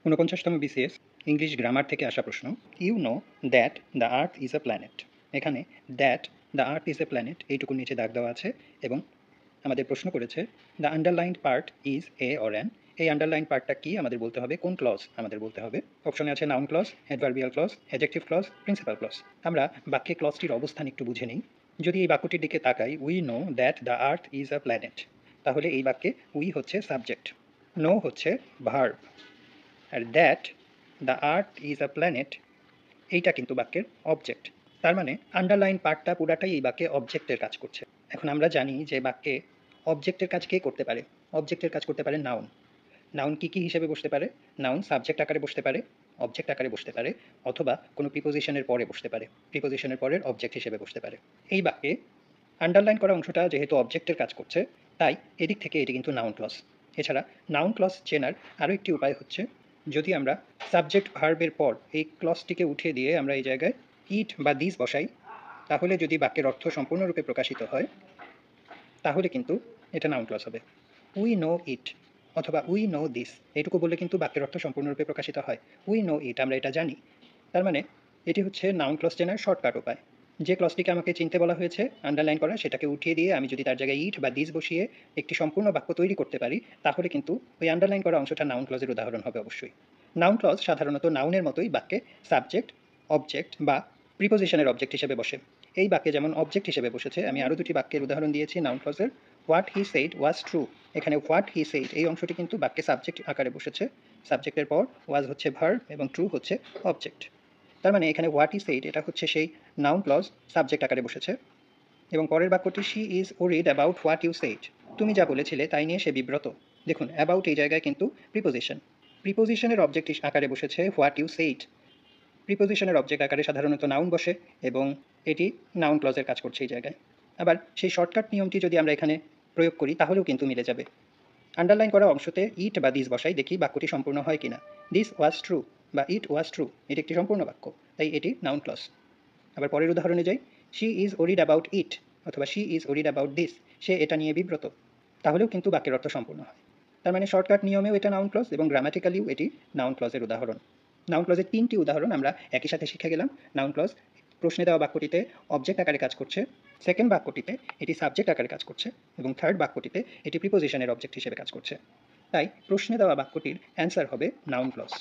ঊনপঞ্চাশতম BCS English grammar থেকে আসা প্রশ্ন। You know that the earth is a planet. এখানে that the earth is a planet এইটুকু নিচে দাগ দেওয়া আছে এবং আমাদের প্রশ্ন করেছে the underlined part is a or an. এই আন্ডারলাইন পার্টটা কি আমাদের বলতে হবে, কোন ক্লজ আমাদের বলতে হবে। অপশনে আছে noun clause, adverbial clause, adjective clause, principal clause. আমরা বাক্যে ক্লজটির অবস্থান একটু বুঝে নিই। যদি এই বাক্যটির দিকে তাকাই, we know that the earth is a planet, তাহলে এই বাক্যে উই হচ্ছে সাবজেক্ট, নো হচ্ছে ভার্ব, আর that the earth is a planet এইটা কিন্তু বাক্যের অবজেক্ট। তার মানে আন্ডারলাইন পার্টটা পুরাটাই এই বাক্যে অবজেক্টের কাজ করছে। এখন আমরা জানি যে বাক্যে অবজেক্টের কাজ কে করতে পারে। অবজেক্টের কাজ করতে পারে নাউন। নাউন কী কী হিসেবে বসতে পারে? নাউন সাবজেক্ট আকারে বসতে পারে, অবজেক্ট আকারে বসতে পারে, অথবা কোনো প্রিপোজিশনের পরে বসতে পারে, প্রিপোজিশনের পরের অবজেক্ট হিসেবে বসতে পারে। এই বাক্যে আন্ডারলাইন করা অংশটা যেহেতু অবজেক্টের কাজ করছে, তাই এদিক থেকে এটি কিন্তু নাউন ক্লজ। এছাড়া নাউন ক্লজ চেনার আরও একটি উপায় হচ্ছে, যদি আমরা সাবজেক্ট ভার্বের পর এই ক্লজটিকে উঠিয়ে দিয়ে আমরা এই জায়গায় ইট বা দিস বসাই, তাহলে যদি বাক্যের অর্থ সম্পূর্ণরূপে প্রকাশিত হয়, তাহলে কিন্তু এটা নাউন ক্লজ হবে। উই নো ইট অথবা উই নো দিস, এইটুকু বললে কিন্তু বাক্যের অর্থ সম্পূর্ণরূপে প্রকাশিত হয়। উই নো ইট, আমরা এটা জানি। তার মানে এটি হচ্ছে নাউন ক্লজ চেনার শর্টকাট উপায়। যে ক্লজটিকে আমাকে চিনতে বলা হয়েছে আন্ডারলাইন করা, সেটাকে উঠিয়ে দিয়ে আমি যদি তার জায়গায় ইট বা দিস বসিয়ে একটি সম্পূর্ণ বাক্য তৈরি করতে পারি, তাহলে কিন্তু ওই আন্ডারলাইন করা অংশটা নাউন ক্লজের উদাহরণ হবে অবশ্যই। নাউন ক্লজ সাধারণত নাউনের মতোই বাক্যে সাবজেক্ট, অবজেক্ট বা প্রিপোজিশনের অবজেক্ট হিসেবে বসে। এই বাক্যে যেমন অবজেক্ট হিসেবে বসেছে, আমি আরও দুটি বাক্যের উদাহরণ দিয়েছি নাউন ক্লজের। What he said was true, এখানে হোয়াট হি সেইড এই অংশটি কিন্তু বাক্যে সাবজেক্ট আকারে বসেছে। সাবজেক্টের পর ওয়াজ হচ্ছে ভার্ব এবং ট্রু হচ্ছে অবজেক্ট। তার মানে এখানে হোয়াট হি সেইড এটা হচ্ছে সেই নাউন ক্লজ, সাবজেক্ট আকারে বসেছে। এবং পরের বাক্যটি she is worried about what you said, তুমি যা বলেছিলে তাই নিয়ে সে বিব্রত। দেখুন অ্যাবাউট এই জায়গায় কিন্তু প্রিপোজিশন, প্রিপোজিশনের অবজেক্ট আকারে বসেছে হোয়াট ইউ সেইড। প্রিপোজিশনের অবজেক্ট আকারে সাধারণত নাউন বসে এবং এটি নাউন ক্লজের কাজ করছে এই জায়গায়। আবার সেই শর্টকাট নিয়মটি যদি আমরা এখানে প্রয়োগ করি, তাহলেও কিন্তু মিলে যাবে। আন্ডারলাইন করা অংশতে ইট বা দিস বসাই, দেখি বাক্যটি সম্পূর্ণ হয় কিনা। দিস ওয়াজ ট্রু বা ইট ওয়াজ ট্রু, এটি একটি সম্পূর্ণ বাক্য, তাই এটি নাউন ক্লজ। আবার পরের উদাহরণে যাই, she is worried about it অথবা she is worried about this, সে এটা নিয়ে বিব্রত, তাহলেও কিন্তু বাক্যের অর্থ সম্পূর্ণ হয়। তার মানে শর্টকাট নিয়মেও এটা নাউন ক্লজ এবং গ্রামাটিক্যালিও এটি নাউন ক্লজের উদাহরণ। নাউন ক্লজের তিনটি উদাহরণ আমরা একই সাথে শিখে গেলাম। নাউন ক্লজ প্রশ্নে দেওয়া বাক্যটিতে অবজেক্ট আকারে কাজ করছে, সেকেন্ড বাক্যটিতে এটি সাবজেক্ট আকারে কাজ করছে এবং থার্ড বাক্যটিতে এটি প্রিপোজিশনের অবজেক্ট হিসেবে কাজ করছে। তাই প্রশ্নে দেওয়া বাক্যটির অ্যান্সার হবে নাউন ক্লজ।